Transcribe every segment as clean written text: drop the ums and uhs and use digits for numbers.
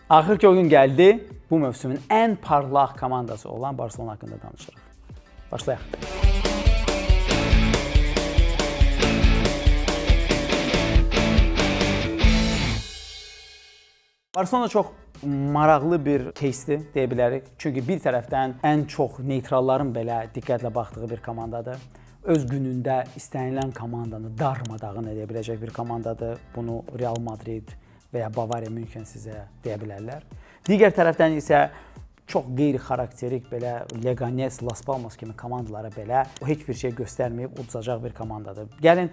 Axır ki o gün gəldi, bu mövsümün ən parlaq komandası olan Barselona haqqında danışırıq. Başlayaq. Barselona çox maraqlı bir кейsdir, deyə bilərik. Çünki bir tərəfdən ən çox neytralların belə diqqətlə baxdığı bir komandadır. Öz günündə istənilən komandanı darmadağın edə biləcək bir komandadır. Bunu Real Madrid və ya Bavariya München sizə deyə bilərlər. Digər tərəfdən isə çox qeyri-xarakterik belə Leganes, Las Palmas kimi komandalara belə o heç bir şey göstərməyib udzacaq bir komandadır. Gəlin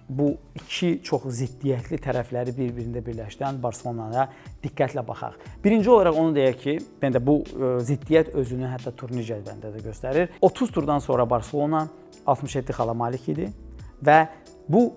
bu iki çox ziddiyyətli tərəfləri bir-birində birləşdirən Barselonaya diqqətlə baxaq. Birinci olaraq onu deyək ki, bu ziddiyyət özünü hətta turnir cədvəlində də göstərir. 30 turdan sonra Barselona 67 xala malik idi və bu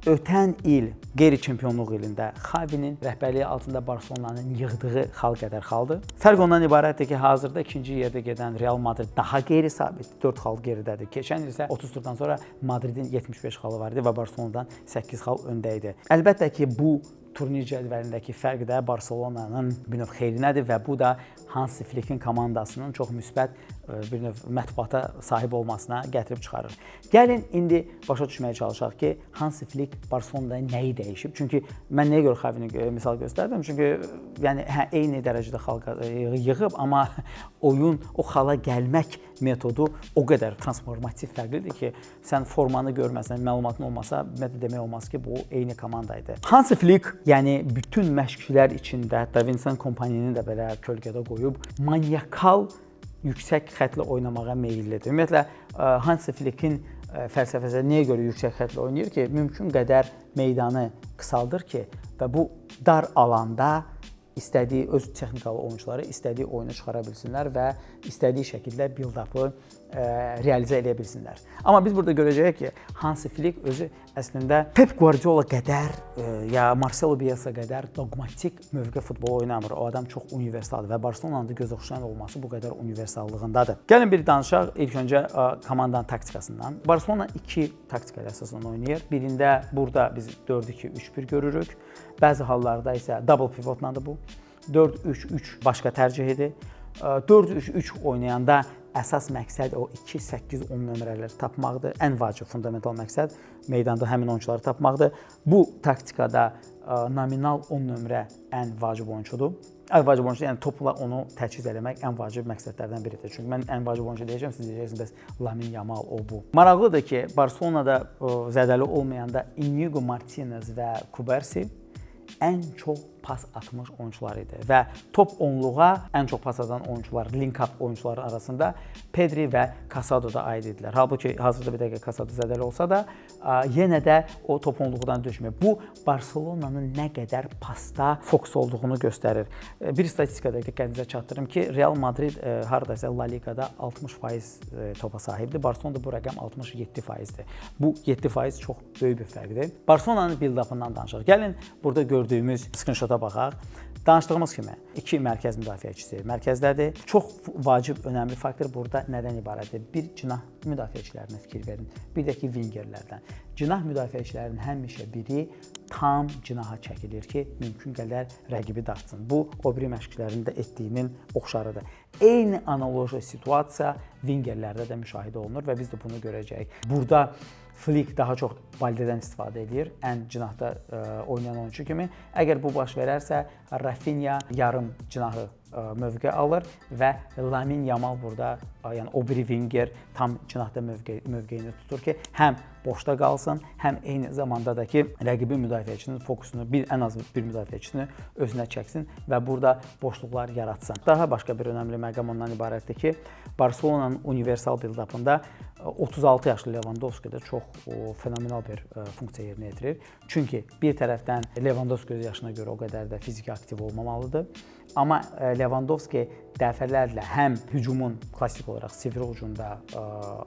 ötən il qeyri-çempionluq ilində Xavinin rəhbərliyi altında Barselonanın yığdığı xal qədər xaldır. Fərq ondan ibarətdir ki, hazırda ikinci yerdə gedən Real Madrid daha qeyri-sabit 4 xal geridədir. Keçən il isə 30 turdan sonra Madridin 75 xalı var idi və Barselonadan 8 xal öndə idi. Əlbəttə ki, bu turnir cədvəlindəki fərq də Barselonanın bir növ xeyrinədir və bu da Hansi Flikin komandasının çox müsbət bir növ mətbuata sahib olmasına gətirib çıxarır. Gəlin indi başa düşməyə çalışaq ki, Hansi Flik Barselonada nəyi dəyişib? Çünki mən nəyə görə Xavini misal göstərdim? Çünki yəni eyni dərəcədə xalqa yığıb, amma oyun, o xala gəlmək metodu o qədər transformativ fərqlidir ki, sən formanı görməsən, məlumatın olmasa, demək olmaz ki, bu eyni komandaydı. Hansi Flik, yəni bütün məşqçilər içində, Da Vincent Kompanyini də belə kölgədə qoyub, manyakal yüksək xətlə oynamağa meyillidir. Ümumiyyətlə, Hansi Flikin fəlsəfəsi nəyə görə yüksək xətlə oynayır ki, mümkün qədər meydanı qısaldır ki, və bu dar alanda istədiyi öz texnikalı oyuncuları istədiyi oyunu çıxara bilsinlər və istədiyi şəkildə build-up'ı realizə edə bilsinlər. Amma biz burada görəcəyik ki, Hansi Flik özü əslində Pep Guardiola qədər ya Marcelo Bielsa qədər dogmatik mövqe futbolu oynamır. O adam çox universaldır və Barselonanın da göz oxşayan olması bu qədər universallığındadır. Gəlin bir danışaq ilk öncə komandanın taktikasından. Barselona iki taktika əsasında oynayır. Birində burada biz 4-2-3-1 görürük. Bəzi hallarda isə double pivotlandır bu. 4-3-3 başqa tərcihidir. 4-3-3 oynayanda əsas məqsəd o 2-8-10 nömrələri tapmaqdır. Ən vacib, fundamental məqsəd meydanda həmin oyuncuları tapmaqdır. Bu taktikada nominal 10 nömrə ən vacib oyuncudur. Ən vacib oyuncu, yəni topla onu təchiz eləmək ən vacib məqsədlərdən biridir. Çünki mən ən vacib oyuncu deyəcəm, siz deyəcəksiniz, bəs Lamine Yamal o bu. Maraqlıdır ki, Barselonada zədəli olmayanda Inigo Martinez və Kubarsi ən çox pas atmış oyuncular idi və top 10-luğa ən çox pas atan oyuncular, link-up oyuncuları arasında Pedri və Casado da aid idilər. Halbuki hazırda bir dəqiqə Casado zədəli olsa da, yenə də o top 10-luğundan düşmür. Bu, Barselonanın nə qədər pasta fokus olduğunu göstərir. Bir statistikada diqqətinizə çatdırım ki, Real Madrid haradaysa La Ligada 60% topa sahibdir. Barselonada bu rəqəm 67%dir. Bu 7% çox böyük bir fərqdir. Barselonanın build-up'ından danışaq. Gəlin burada gördüyümüz screenshot baxaq. Danışdığımız kimi iki mərkəz müdafiəçisi mərkəzdədir. Çox vacib, önəmli faktor burada nədən ibarətdir? Bir, cinah müdafiəçilərinə fikir verin. Bir də ki, wingerlərdən. Cinah müdafiəçilərinin həmişə biri tam cinaha çəkilir ki, mümkün qədər rəqibi dartsın. Bu, o biri məşqçilərin də etdiyinin oxşarıdır. Eyni analoji situasiya wingerlərdə də müşahidə olunur və biz də bunu görəcəyik. Burada Flik daha çox Balde'dən istifadə edir, ən cinahda oynayan oyuncu kimi. Əgər bu baş verərsə, Rafinha yarım cinahı mövqe alır və Lamine Yamal burada, yəni o biri winger tam cinahda mövqeyini tutur ki, həm boşda qalsın, həm eyni zamanda da ki, rəqibi müdafiəçinin fokusunu, ən az bir müdafiəçisini özünə çəksin və burada boşluqlar yaratsın. Daha başqa bir önəmli məqam ondan ibarətdir ki, Barselonanın universal build-up'ında 36 yaşlı Lewandowski də çox fenomenal bir funksiya yerinə yetirir. Çünki bir tərəfdən Lewandowski öz yaşına görə o qədər də fiziki aktiv olmamalıdır. Amma Lewandowski dəfələrlə həm hücumun klassik olaraq sivri ucunda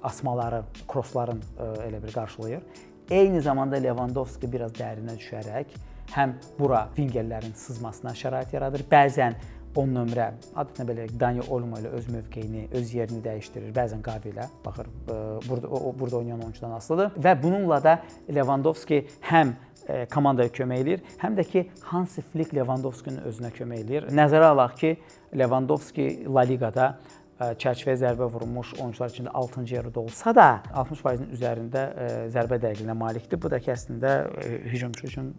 asmaları, crossların elə bir qarşılayır. Eyni zamanda Lewandowski biraz dərinə düşərək həm bura wingerlərin sızmasına şərait yaradır. Bəzən 10 nömrə, adətən belə Dani Olmo ilə öz mövqeyini, öz yerini dəyişdirir. Bəzən Gavi ilə, baxır, burada oynayan oyuncudan asılıdır. Və bununla da Lewandowski həm komandaya kömək eləyir, həm də ki, Hansi Flick Lewandowski-nin özünə kömək eləyir. Nəzərə alaq ki, Lewandowski La Ligada çərçivəyə zərbə vurmuş oyuncular içində 6-cı yerdə olsa da 60%-in üzərində zərbə dəqiqliyinə malikdir. Bu da ki, əslində hücumçu üçün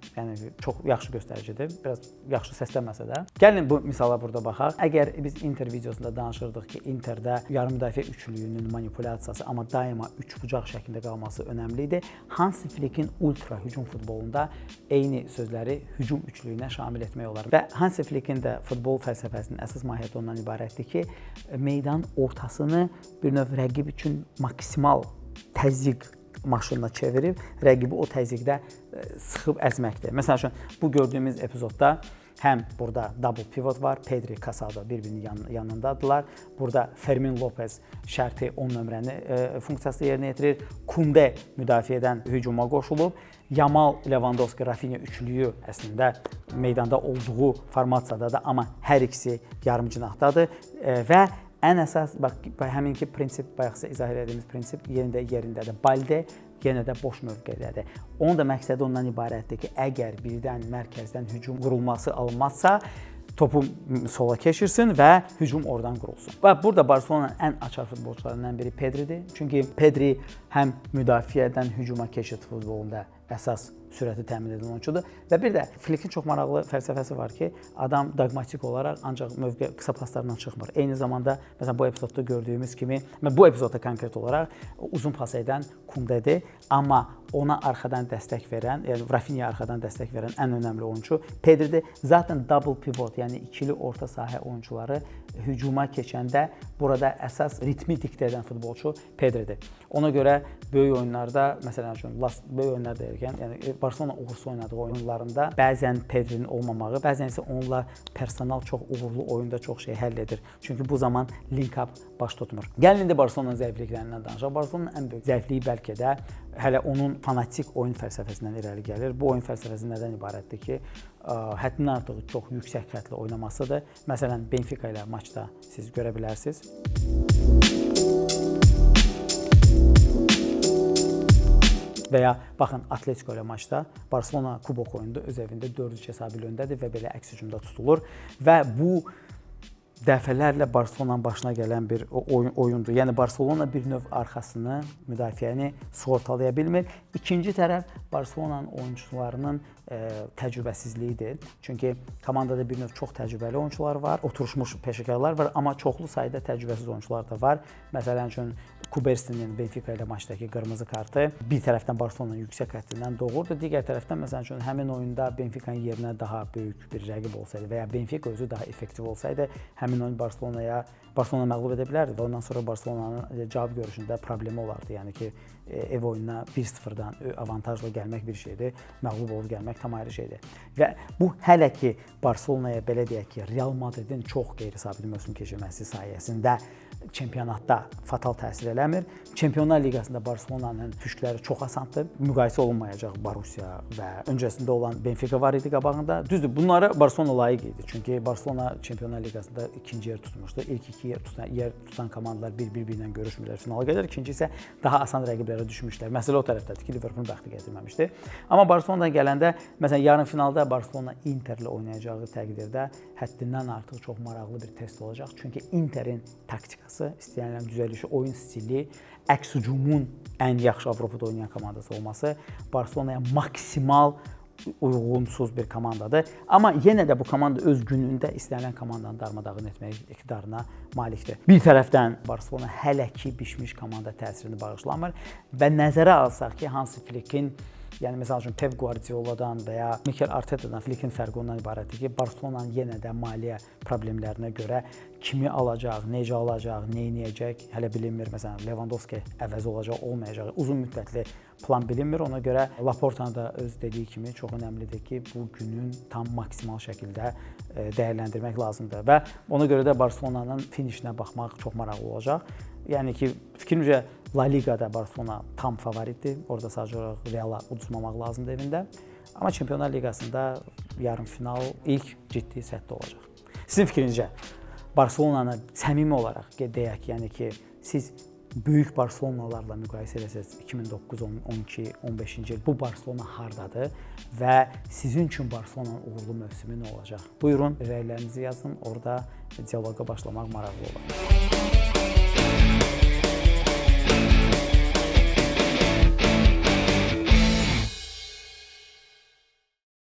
çox yaxşı göstəricidir. Biraz yaxşı səslənməsə də. Gəlin bu misala burada baxaq. Əgər biz Inter videosunda danışırdıq ki, Interdə yarım müdafiə üçlüyünün manipulyasiyası, amma daima üçbucaq şəklində qalması önəmli idi. Hansi Flick'in ultra hücum futbolunda eyni sözləri hücum üçlüyünə şamil etmək olar. Və Hansi Flick'in də futbol fəlsəfəsinin əsas mahiyyəti ondan ibarətdir ki, meydanın ortasını bir növ rəqib üçün maksimal təzyiq maşınına çevirib, rəqibi o təzyiqdə sıxıb əzməkdir. Məsəl üçün, bu gördüyümüz epizodda həm burada double pivot var, Pedri, Casado bir-birinin yanındadılar. Burada Fermin Lopez şərti 10 nömrəni funksiyasını yerinə yetirir. Kunde müdafiədən hücuma qoşulub. Yamal, Lewandowski, Rafinha üçlüyü əslində meydanda olduğu formasiyada da, amma hər ikisi yarımcinaqdadır və ən əsas, həminki prinsip, bayaqsa izah etdiyimiz prinsip yerindədir. Balde yenə də boş mövqedədir. Onun da məqsədi ondan ibarətdir ki, əgər birdən mərkəzdən hücum qurulması alınmazsa, topu sola keçirsin və hücum oradan qurulsun. Və burada Barselonanın ən açar futbolçularından biri Pedri'dir. Çünki Pedri həm müdafiədən hücuma keçid futbolunda əsas sürəti təmin edən oyunçudur. Və bir də Flick'in çox maraqlı fəlsəfəsi var ki, adam dogmatik olaraq ancaq mövqe qısa paslardan çıxmır. Eyni zamanda, məsələn, bu epizodda gördüyümüz kimi, bu epizodda konkret olaraq uzun pas edən Kunde'dir, amma ona arxadan dəstək verən, yəni Rafinha arxadan dəstək verən ən önəmli oyunçu Pedri'dir. Zaten double pivot, yəni ikili orta sahə oyunçuları hücuma keçəndə burada əsas ritmi diktə edən futbolçu Pedri'dir. Ona görə böyük oyunlarda, məsələn üçün, böyük oyunlar deyirkən, yəni Barselona uğursuz oynadığı oyunlarında bəzən Pedri'nin olmamağı, bəzən isə onunla personal çox uğurlu oyunda çox şey həll edir. Çünki bu zaman link-up baş tutmur. Gəlin indi Barselonanın zəifliklərindən danışaq. Barselonanın ən böyük zəifliyi bəlkə də hələ onun fanatik oyun fəlsəfəsindən irəli gəlir. Bu oyun fəlsəfəsi nədən ibarətdir ki, həddindən artıq çox yüksək xəttlə oynamasıdır. Məsələn, Benfica ilə maçda siz görə bilərsiniz. Və ya baxın, Atletico ilə maçda Barselona kubok oyununda öz evində 4-3 hesabı ilə öndədir və belə əks hücumda tutulur və bu dəfələrlə Barselonanın başına gələn bir oyundur. Yəni Barselona bir növ arxasını, müdafiəni sığortalaya bilmir. İkinci tərəf Barselonanın oyunçularının təcrübəsizliyidir. Çünki komandada bir növ çox təcrübəli oyunçular var, oturmuş peşəkarlar var, amma çoxlu sayda təcrübəsiz oyunçular da var. Məsələn üçün Kuberstinin Benfica ilə maçdakı qırmızı kartı bir tərəfdən Barselonanın yüksək xəttindən doğurdu, digər tərəfdən məsələn üçün həmin oyunda Benfica'nın yerinə daha böyük bir rəqib olsaydı və ya Benfica özü daha effektiv olsaydı, həmin oyun Barselona məğlub edə bilərdi və ondan sonra Barselonanın cavab görüşündə problemi olardı. Yəni ki, ev oyununa 1-0-dan avantajla gəlmək bir şeydir, məğlub olub gəlmək tam ayrı şeydir. Və bu hələ ki Barselonaya belə deyək ki, Real Madridin çox qeyri-sabit mövsüm keçirməsi sayəsində çempionatda fatal təsir eləmir. Çempionlar Liqasında Barselonanın püşkləri çox asandır. Müqayisə olunmayacaq Borussia və öncəsində olan Benfica var idi qabağında. Düzdür, bunlara Barselona layiq idi. Çünki Barselona Çempionlar Liqasında ikinci yer tutmuşdu. İlk iki yer tutan komandalar bir-birlə görüşmürlər finala qədər. İkinci isə daha asan rəqiblərə düşmüşlər. Məsələ o tərəfdədir ki, Liverpool bəxti gətirməmişdi. Amma Barselonadan gələndə, məsələn, yarım finalda Barselona Interlə oynayacağı təqdirdə həddindən artıq çox maraqlı bir test olacaq. Çünki Interin taktikası, istənilən düzəlişi, oyun stili, əks hücumun ən yaxşı Avropada oynayan komandası olması Barselonaya maksimal uyğunsuz bir komandadır. Amma yenə də bu komanda öz günündə istənilən komandanı darmadağın etmək iqtidarına malikdir. Bir tərəfdən Barselona hələ ki bişmiş komanda təsirini bağışlamır və nəzərə alsaq ki, Hansi Flick'in, yəni məsəl üçün Pep Guardiola'dan və ya Mikel Arteta'dan Flick'in fərqi ondan ibarətdir ki, Barselonanın yenə də maliyyə problemlərinə görə kimi alacaq, necə alacaq, nə edəcək, hələ bilinmir. Məsələn, Lewandowski əvəz olacaq, olmayacaq, uzun müddətli plan bilinmir. Ona görə Laporta'nın da öz dediyi kimi çox önəmlidir ki, bu günün tam maksimal şəkildə dəyərləndirmək lazımdır və ona görə də Barselonanın finişinə baxmaq çox maraqlı olacaq. Yəni ki, fikrimcə La Ligada Barselona tam favoritdir. Orada sadəcə olaraq Real'a uduzmamaq lazımdır evində. Amma Çempionlar Liqasında yarım final ilk ciddi səthdə olacaq. Sizin fikrincə Barselonanı səmimi olaraq deyək, yəni ki, siz böyük Barselonalarla müqayisə etsəz 2009, 12, 15-ci il bu Barselona hardadır və sizin üçün Barselonanın uğurlu mövsümü nə olacaq? Buyurun, rəylərinizi yazın, orada dialoqa başlamaq maraqlı olar.